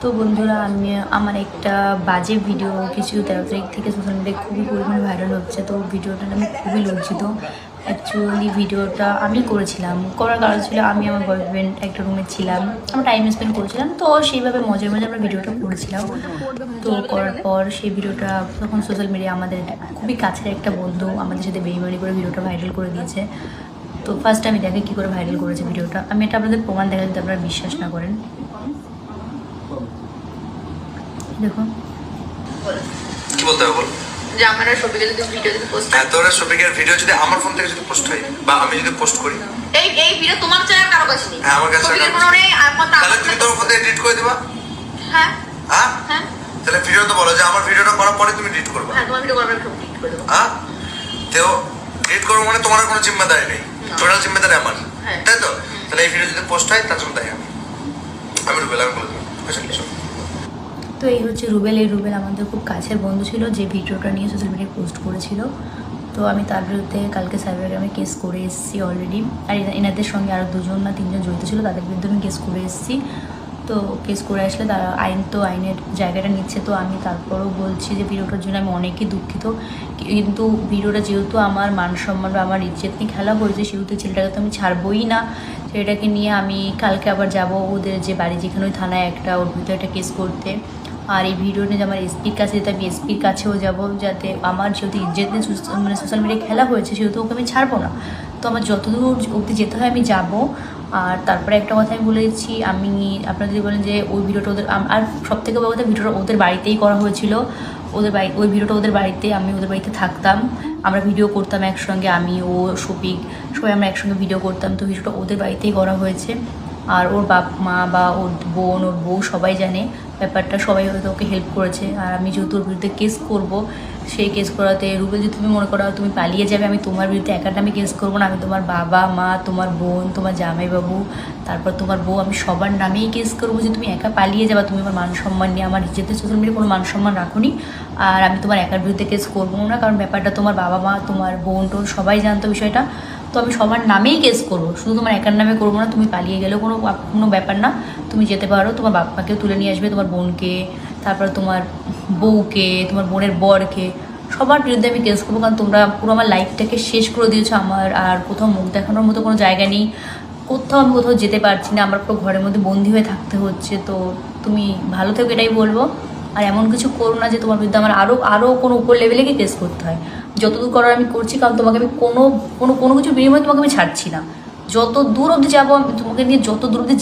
তো বন্ধুরা আমি আমার একটা বাজে ভিডিও কিছু 13 তারিখ থেকে সোশ্যাল মিডিয়ায় খুবই পরিমাণে ভাইরাল হচ্ছে। তো ভিডিওটা আমি খুবই লজ্জিত। অ্যাকচুয়ালি ভিডিওটা আমি করেছিলাম, করার কারণ ছিল আমি আমার বয়ফ্রেন্ড একটা রুমে ছিলাম, আমরা টাইম স্পেন্ড করেছিলাম। তো সেইভাবে মজার মজার আমরা ভিডিওটা করেছিলাম। তো করার পর সেই ভিডিওটা তখন সোশ্যাল মিডিয়া আমাদের খুবই কাছের একটা বন্ধু আমাদের সাথে বেইমানি করে ভিডিওটা ভাইরাল করে দিয়েছে। তো ফার্স্ট আমি দেখে কী করে ভাইরাল করেছে ভিডিওটা। আমি এটা আপনাদের প্রমাণ দেখা যদি আপনারা বিশ্বাস না করেন। দেখুন কি বলতে হবে বল। যে আমার শফিকের যদি ভিডিও যদি পোস্ট হ্যাঁ, তোর শফিকের ভিডিও যদি আমার ফোন থেকে যদি পোস্ট হয় বা আমি যদি পোস্ট করি, এই ভিডিও তোমার চ্যানেল কারো কাছে নেই। হ্যাঁ আমার কাছে শফিকের কোনো নেই, তাহলে তুমি তোর ফোন থেকে এডিট করে দিবা। হ্যাঁ হ্যাঁ হ্যাঁ তাহলে ভিডিও তো বলো যে আমার ভিডিওটা করার পরে তুমি এডিট করবে। হ্যাঁ তোমার ভিডিও করবে, আমি এডিট করে দেবো। হ্যাঁ তো এডিট করবো মানে তোমার কোনো জিম্মেদারি নেই, টোটাল জিম্মেদারি আমার, তাই তো? তাহলে এই ভিডিও যদি পোস্ট হয় তার জন্য তাই আমি রুবেল, আমি বলে দেবো। তো এই হচ্ছে রুবেল। এই রুবেল আমাদের খুব কাছের বন্ধু ছিল যে ভিডিওটা নিয়ে সোশ্যাল মিডিয়ায় পোস্ট করেছিল। তো আমি তার বিরুদ্ধে কালকে সাইবার ক্রাইমে কেস করে এসেছি অলরেডি। আর এনাদের সঙ্গে আরও 2জন না 3জন জড়িত ছিল, তাদের বিরুদ্ধে আমি কেস করে এসেছি। তো কেস করে আসলে তারা আইনের জায়গাটা নিচ্ছে। তো আমি তারপরেও বলছি যে ভিডিওটার জন্য আমি অনেকই দুঃখিত, কিন্তু ভিডিওটা যেহেতু আমার মান সম্মান বা আমার ইজ্জত নিয়ে খেলা হয়েছে, সেহেতু ছেলেটাকে তো আমি ছাড়বই না। সেটাকে নিয়ে আমি কালকে আবার যাব ওদের যে বাড়ি, যেখানে ওই থানায় একটা ওর ভিতরে একটা কেস করতে। আর এই ভিডিও নিয়ে আমার এসপির কাছে যেতে, আমি এসপির কাছেও যাব, যাতে আমার যেহেতু ইজ্জত নিয়ে মানে সোশ্যাল মিডিয়ায় খেলা হয়েছে, সেহেতু ওকে আমি ছাড়বো না। তো আমার যতদূর অবধি যেতে হয় আমি যাব। আর তারপরে একটা কথা আমি বলে দিচ্ছি, আমি আপনারা যদি বলেন যে ওই ভিডিওটা ওদের, আর সবথেকে বড় কথা ভিডিওটা ওদের বাড়িতেই করা হয়েছিল। ওই ভিডিওটা ওদের বাড়িতে, আমি ওদের বাড়িতে থাকতাম, আমরা ভিডিও করতাম একসঙ্গে, আমি ও শফিক সবাই আমরা একসঙ্গে ভিডিও করতাম। তো ভিডিওটা ওদের বাড়িতেই করা হয়েছে। আর ওর বাপ মা বা ওর বোন ওর বউ সবাই জানে ব্যাপারটা, সবাই হয়তো ওকে হেল্প করেছে। আর আমি যেহেতু ওর বিরুদ্ধে কেস করব, সেই কেস করাতে রুবেল যদি তুমি মনে করো তুমি পালিয়ে যাবে, আমি তোমার বিরুদ্ধে একার নামে কেস করবো না। আমি তোমার বাবা মা, তোমার বোন, তোমার জামাইবাবু, তারপর তোমার বউ, আমি সবার নামেই কেস করবো যে তুমি একা পালিয়ে যাবা। তুমি আমার মান সম্মান নিয়ে, আমার ইজ্জতে সোশ্যাল মিডিয়ায় কোনো মান সম্মান রাখোনি। আর আমি তোমার একার বিরুদ্ধে কেস করবো না, কারণ ব্যাপারটা তোমার বাবা মা, তোমার বোন টোন সবাই জানতো বিষয়টা। তো আমি সবার নামেই কেস করবো, শুধু তোমার একার নামে করবো না। তুমি পালিয়ে গেলেও কোনো ব্যাপার না, তুমি যেতে পারো, তোমার বাপ্পাকেও তুলে নিয়ে আসবে, তোমার বোনকে, তারপর তোমার বউকে, তোমার বোনের বরকে, সবার বিরুদ্ধে আমি কেস করবো। কারণ তোমরা পুরো আমার লাইফটাকে শেষ করে দিয়েছো। আমার আর কোথাও মুখ দেখানোর মতো কোনো জায়গা নেই, কোথাও আমি কোথাও যেতে পারছি না, আমার পুরো ঘরের মধ্যে বন্দি হয়ে থাকতে হচ্ছে। তো তুমি ভালো থেকো, এটাই বলবো। আর এমন কিছু করো না যে তোমার বিরুদ্ধে আমার আরও কোনো উপর লেভেলে গিয়ে কেস করতে হয়। যতদূর করার আমি করছি, কারণ তোমাকে আমি কোনো কিছু বিনিময়ে তোমাকে আমি ছাড়ছি না। যত দূর অবধি যাবো, আমি তোমাকে নিয়ে যত দূর অবধি